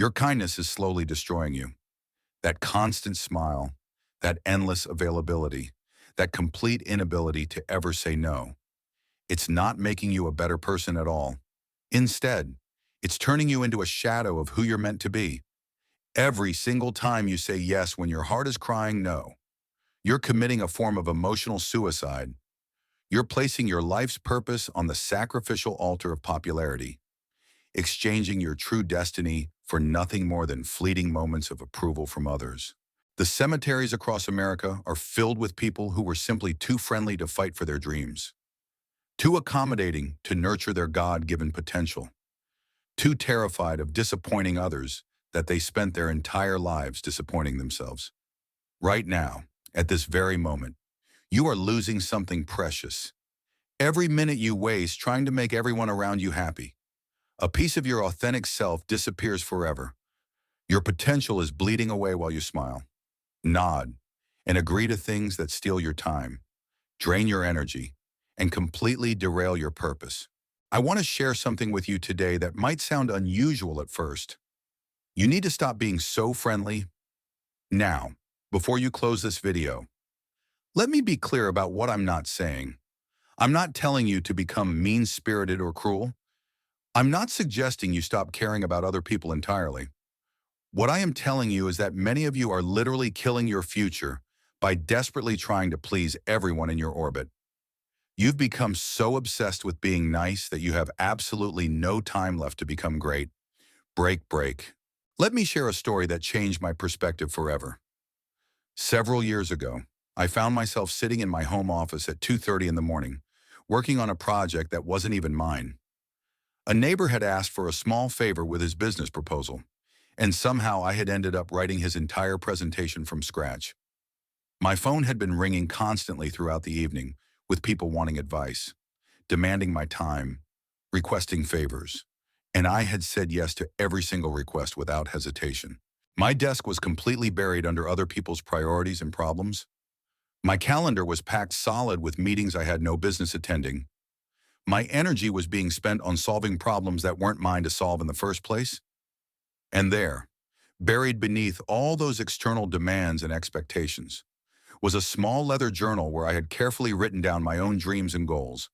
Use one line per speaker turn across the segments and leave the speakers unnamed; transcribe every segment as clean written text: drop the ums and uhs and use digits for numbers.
Your kindness is slowly destroying you. That constant smile, that endless availability, that complete inability to ever say no. It's not making you a better person at all. Instead, it's turning you into a shadow of who you're meant to be. Every single time you say yes when your heart is crying no, you're committing a form of emotional suicide. You're placing your life's purpose on the sacrificial altar of popularity, exchanging your true destiny for nothing more than fleeting moments of approval from others. The cemeteries across America are filled with people who were simply too friendly to fight for their dreams, too accommodating to nurture their God-given potential, too terrified of disappointing others that they spent their entire lives disappointing themselves. Right now, at this very moment, you are losing something precious. Every minute you waste trying to make everyone around you happy, a piece of your authentic self disappears forever. Your potential is bleeding away while you smile, nod, and agree to things that steal your time, drain your energy, and completely derail your purpose. I want to share something with you today that might sound unusual at first. You need to stop being so friendly. Now, before you close this video, let me be clear about what I'm not saying. I'm not telling you to become mean-spirited or cruel. I'm not suggesting you stop caring about other people entirely. What I am telling you is that many of you are literally killing your future by desperately trying to please everyone in your orbit. You've become so obsessed with being nice that you have absolutely no time left to become great. Break. Let me share a story that changed my perspective forever. Several years ago, I found myself sitting in my home office at 2:30 in the morning, working on a project that wasn't even mine. A neighbor had asked for a small favor with his business proposal, and somehow I had ended up writing his entire presentation from scratch. My phone had been ringing constantly throughout the evening, with people wanting advice, demanding my time, requesting favors, and I had said yes to every single request without hesitation. My desk was completely buried under other people's priorities and problems. My calendar was packed solid with meetings I had no business attending. My energy was being spent on solving problems that weren't mine to solve in the first place. And there, buried beneath all those external demands and expectations, was a small leather journal where I had carefully written down my own dreams and goals,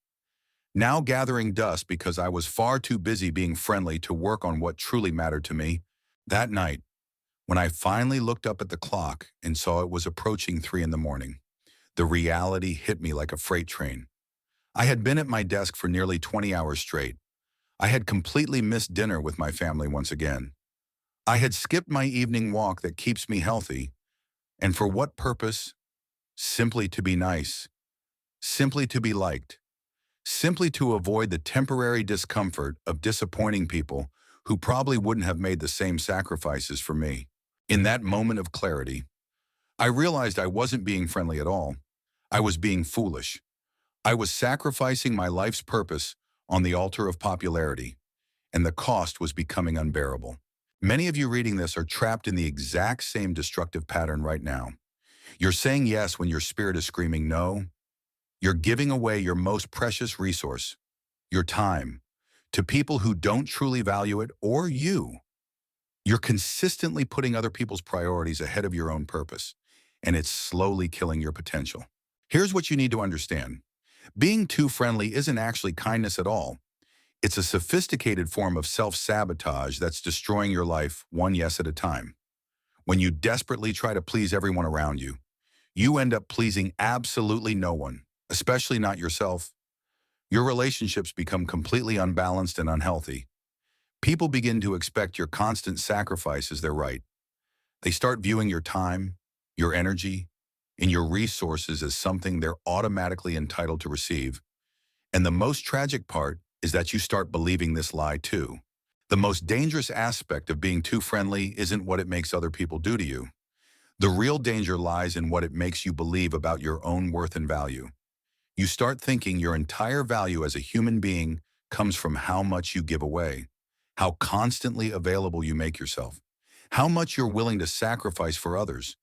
now gathering dust because I was far too busy being friendly to work on what truly mattered to me. That night, when I finally looked up at the clock and saw it was approaching 3 in the morning, the reality hit me like a freight train. I had been at my desk for nearly 20 hours straight. I had completely missed dinner with my family once again. I had skipped my evening walk that keeps me healthy. And for what purpose? Simply to be nice. Simply to be liked. Simply to avoid the temporary discomfort of disappointing people who probably wouldn't have made the same sacrifices for me. In that moment of clarity, I realized I wasn't being friendly at all. I was being foolish. I was sacrificing my life's purpose on the altar of popularity, and the cost was becoming unbearable. Many of you reading this are trapped in the exact same destructive pattern right now. You're saying yes when your spirit is screaming no. You're giving away your most precious resource, your time, to people who don't truly value it or you. You're consistently putting other people's priorities ahead of your own purpose, and it's slowly killing your potential. Here's what you need to understand. Being too friendly isn't actually kindness at all. It's a sophisticated form of self-sabotage that's destroying your life one yes at a time. When you desperately try to please everyone around you, you end up pleasing absolutely no one, especially not yourself. Your relationships become completely unbalanced and unhealthy. People begin to expect your constant sacrifice as their right. They start viewing your time, your energy, and your resources as something they're automatically entitled to receive. And the most tragic part is that you start believing this lie too. The most dangerous aspect of being too friendly isn't what it makes other people do to you. The real danger lies in what it makes you believe about your own worth and value. You start thinking your entire value as a human being comes from how much you give away, how constantly available you make yourself, how much you're willing to sacrifice for others.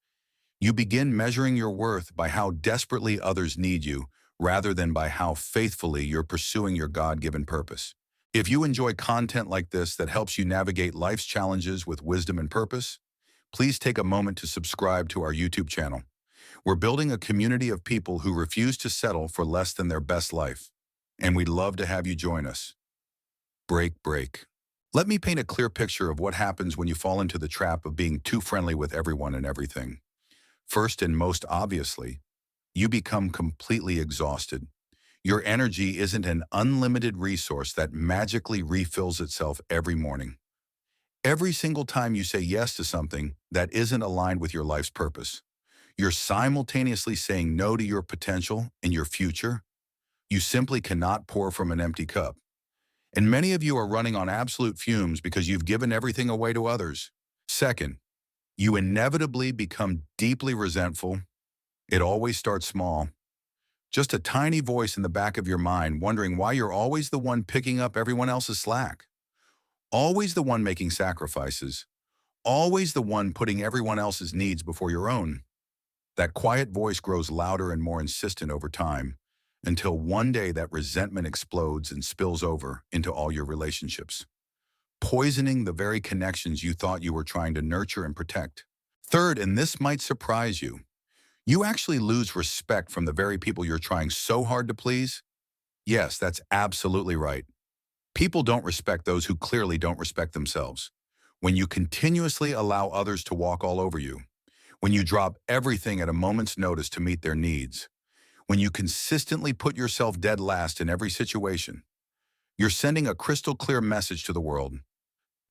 You begin measuring your worth by how desperately others need you rather than by how faithfully you're pursuing your God-given purpose. If you enjoy content like this that helps you navigate life's challenges with wisdom and purpose, please take a moment to subscribe to our YouTube channel. We're building a community of people who refuse to settle for less than their best life, and we'd love to have you join us. Break. Let me paint a clear picture of what happens when you fall into the trap of being too friendly with everyone and everything. First and most obviously, you become completely exhausted. Your energy isn't an unlimited resource that magically refills itself every morning. Every single time you say yes to something that isn't aligned with your life's purpose, you're simultaneously saying no to your potential and your future. You simply cannot pour from an empty cup. And many of you are running on absolute fumes because you've given everything away to others. Second, you inevitably become deeply resentful. It always starts small. Just a tiny voice in the back of your mind wondering why you're always the one picking up everyone else's slack. Always the one making sacrifices. Always the one putting everyone else's needs before your own. That quiet voice grows louder and more insistent over time, until one day that resentment explodes and spills over into all your relationships, poisoning the very connections you thought you were trying to nurture and protect. Third, and this might surprise you, you actually lose respect from the very people you're trying so hard to please. Yes, that's absolutely right. People don't respect those who clearly don't respect themselves. When you continuously allow others to walk all over you, when you drop everything at a moment's notice to meet their needs, when you consistently put yourself dead last in every situation, you're sending a crystal clear message to the world.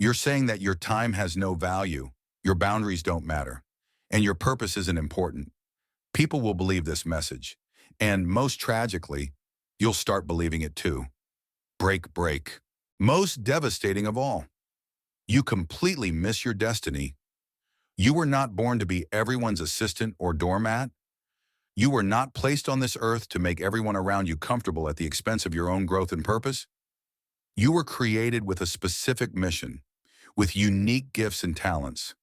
You're saying that your time has no value, your boundaries don't matter, and your purpose isn't important. People will believe this message, and most tragically, you'll start believing it too. Break. Most devastating of all, you completely miss your destiny. You were not born to be everyone's assistant or doormat. You were not placed on this earth to make everyone around you comfortable at the expense of your own growth and purpose. You were created with a specific mission, with unique gifts and talents,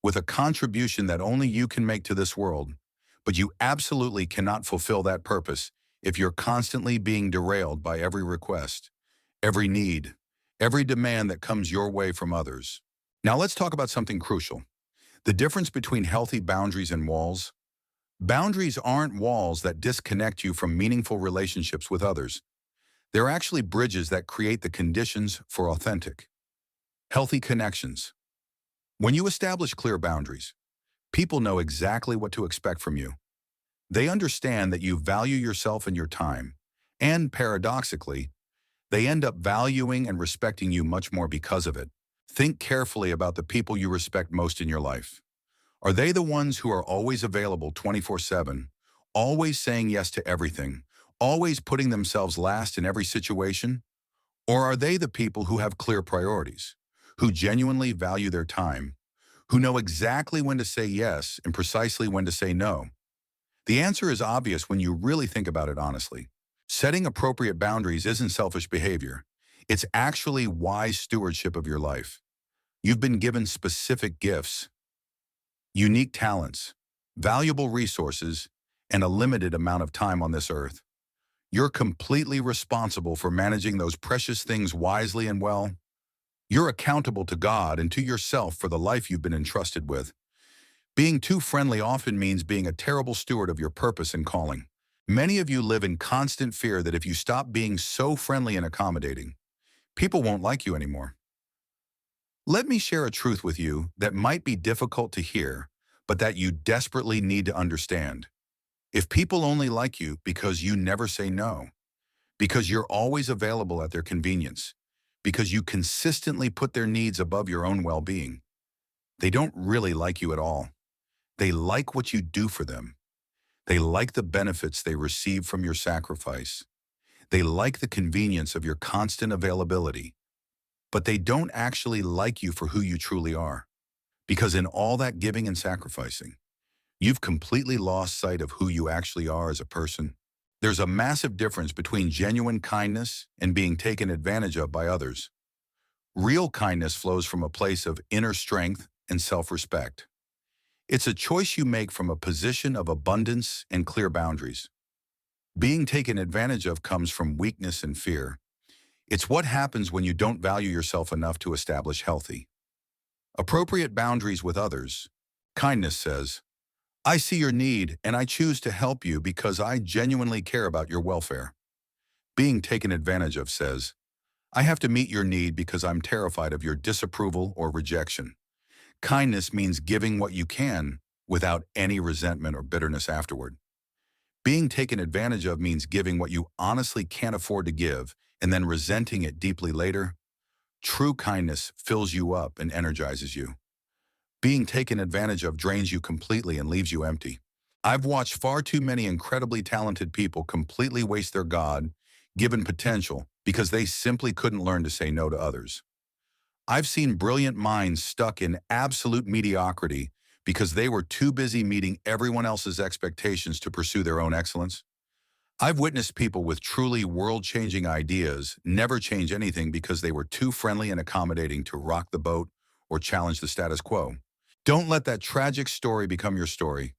with a contribution that only you can make to this world. But you absolutely cannot fulfill that purpose if you're constantly being derailed by every request, every need, every demand that comes your way from others. Now let's talk about something crucial: the difference between healthy boundaries and walls. Boundaries aren't walls that disconnect you from meaningful relationships with others. They're actually bridges that create the conditions for authentic, healthy connections. When you establish clear boundaries, people know exactly what to expect from you. They understand that you value yourself and your time, and paradoxically, they end up valuing and respecting you much more because of it. Think carefully about the people you respect most in your life. Are they the ones who are always available 24/7, always saying yes to everything, always putting themselves last in every situation? Or are they the people who have clear priorities, who genuinely value their time, who know exactly when to say yes and precisely when to say no? The answer is obvious when you really think about it honestly. Setting appropriate boundaries isn't selfish behavior. It's actually wise stewardship of your life. You've been given specific gifts, unique talents, valuable resources, and a limited amount of time on this earth. You're completely responsible for managing those precious things wisely and well. You're accountable to God and to yourself for the life you've been entrusted with. Being too friendly often means being a terrible steward of your purpose and calling. Many of you live in constant fear that if you stop being so friendly and accommodating, people won't like you anymore. Let me share a truth with you that might be difficult to hear, but that you desperately need to understand. If people only like you because you never say no, because you're always available at their convenience, because you consistently put their needs above your own well-being, they don't really like you at all. They like what you do for them. They like the benefits they receive from your sacrifice. They like the convenience of your constant availability. But they don't actually like you for who you truly are. Because in all that giving and sacrificing, you've completely lost sight of who you actually are as a person. There's a massive difference between genuine kindness and being taken advantage of by others. Real kindness flows from a place of inner strength and self-respect. It's a choice you make from a position of abundance and clear boundaries. Being taken advantage of comes from weakness and fear. It's what happens when you don't value yourself enough to establish healthy, appropriate boundaries with others. Kindness says, I see your need and I choose to help you because I genuinely care about your welfare. Being taken advantage of says, I have to meet your need because I'm terrified of your disapproval or rejection. Kindness means giving what you can without any resentment or bitterness afterward. Being taken advantage of means giving what you honestly can't afford to give and then resenting it deeply later. True kindness fills you up and energizes you. Being taken advantage of drains you completely and leaves you empty. I've watched far too many incredibly talented people completely waste their God-given potential because they simply couldn't learn to say no to others. I've seen brilliant minds stuck in absolute mediocrity because they were too busy meeting everyone else's expectations to pursue their own excellence. I've witnessed people with truly world-changing ideas never change anything because they were too friendly and accommodating to rock the boat or challenge the status quo. Don't let that tragic story become your story.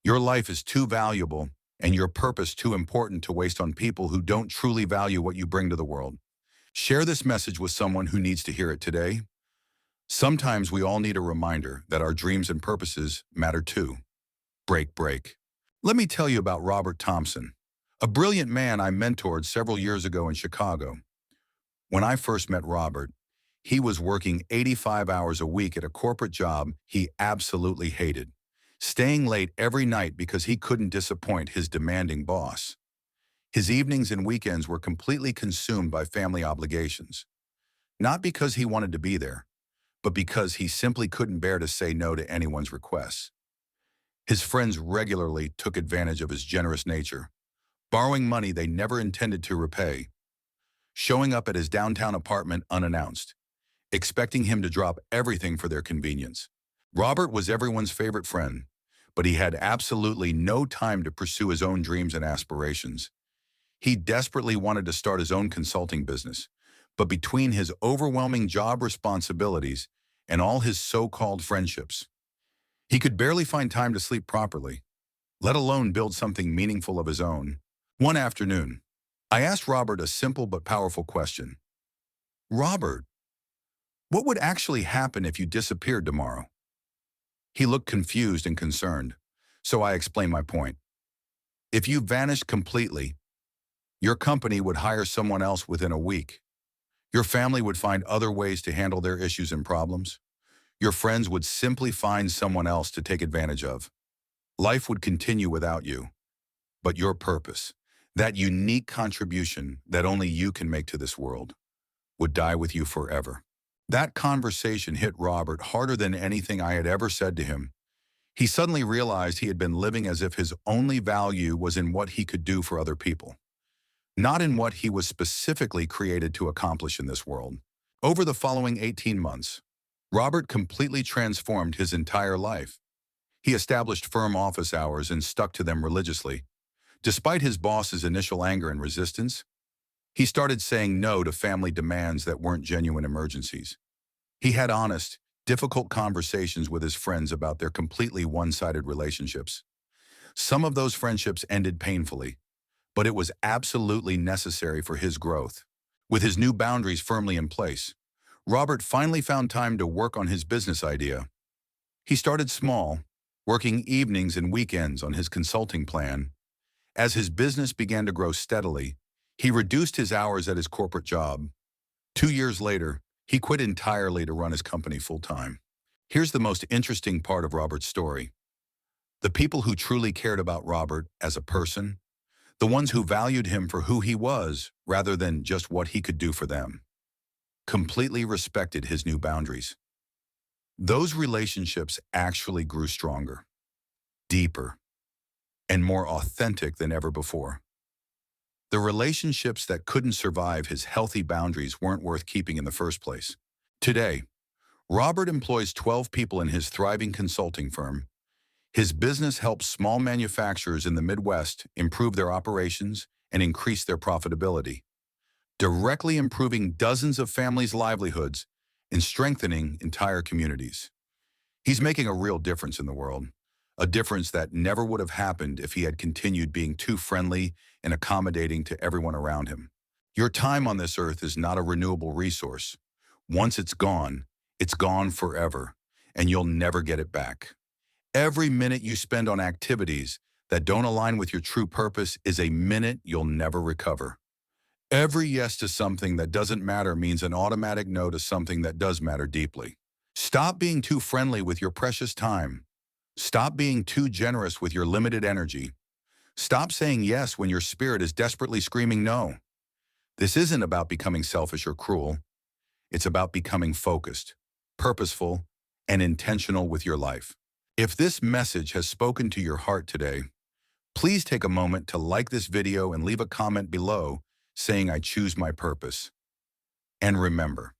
Your life is too valuable and your purpose too important to waste on people who don't truly value what you bring to the world. Share this message with someone who needs to hear it today. Sometimes we all need a reminder that our dreams and purposes matter too. Break. Let me tell you about Robert Thompson, a brilliant man I mentored several years ago in Chicago. When I first met Robert, he was working 85 hours a week at a corporate job he absolutely hated, staying late every night because he couldn't disappoint his demanding boss. His evenings and weekends were completely consumed by family obligations, not because he wanted to be there, but because he simply couldn't bear to say no to anyone's requests. His friends regularly took advantage of his generous nature, borrowing money they never intended to repay, showing up at his downtown apartment unannounced, expecting him to drop everything for their convenience. Robert was everyone's favorite friend, but he had absolutely no time to pursue his own dreams and aspirations. He desperately wanted to start his own consulting business, but between his overwhelming job responsibilities and all his so-called friendships, he could barely find time to sleep properly, let alone build something meaningful of his own. One afternoon, I asked Robert a simple but powerful question. Robert, what would actually happen if you disappeared tomorrow? He looked confused and concerned, so I explained my point. If you vanished completely, your company would hire someone else within a week. Your family would find other ways to handle their issues and problems. Your friends would simply find someone else to take advantage of. Life would continue without you. But your purpose, that unique contribution that only you can make to this world, would die with you forever. That conversation hit Robert harder than anything I had ever said to him. He suddenly realized he had been living as if his only value was in what he could do for other people, not in what he was specifically created to accomplish in this world. Over the following 18 months, Robert completely transformed his entire life. He established firm office hours and stuck to them religiously. Despite his boss's initial anger and resistance, he started saying no to family demands that weren't genuine emergencies. He had honest, difficult conversations with his friends about their completely one-sided relationships. Some of those friendships ended painfully, but it was absolutely necessary for his growth. With his new boundaries firmly in place, Robert finally found time to work on his business idea. He started small, working evenings and weekends on his consulting plan. As his business began to grow steadily, he reduced his hours at his corporate job. 2 years later, he quit entirely to run his company full-time. Here's the most interesting part of Robert's story. The people who truly cared about Robert as a person, the ones who valued him for who he was rather than just what he could do for them, completely respected his new boundaries. Those relationships actually grew stronger, deeper, and more authentic than ever before. The relationships that couldn't survive his healthy boundaries weren't worth keeping in the first place. Today, Robert employs 12 people in his thriving consulting firm. His business helps small manufacturers in the Midwest improve their operations and increase their profitability, directly improving dozens of families' livelihoods and strengthening entire communities. He's making a real difference in the world, a difference that never would have happened if he had continued being too friendly and accommodating to everyone around him. Your time on this earth is not a renewable resource. Once it's gone forever, and you'll never get it back. Every minute you spend on activities that don't align with your true purpose is a minute you'll never recover. Every yes to something that doesn't matter means an automatic no to something that does matter deeply. Stop being too friendly with your precious time. Stop being too generous with your limited energy. Stop saying yes when your spirit is desperately screaming no. This isn't about becoming selfish or cruel. It's about becoming focused, purposeful, and intentional with your life. If this message has spoken to your heart today, please take a moment to like this video and leave a comment below saying I choose my purpose. And remember,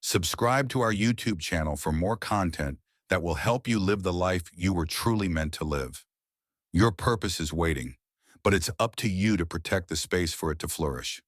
subscribe to our YouTube channel for more content that will help you live the life you were truly meant to live. Your purpose is waiting, but it's up to you to protect the space for it to flourish.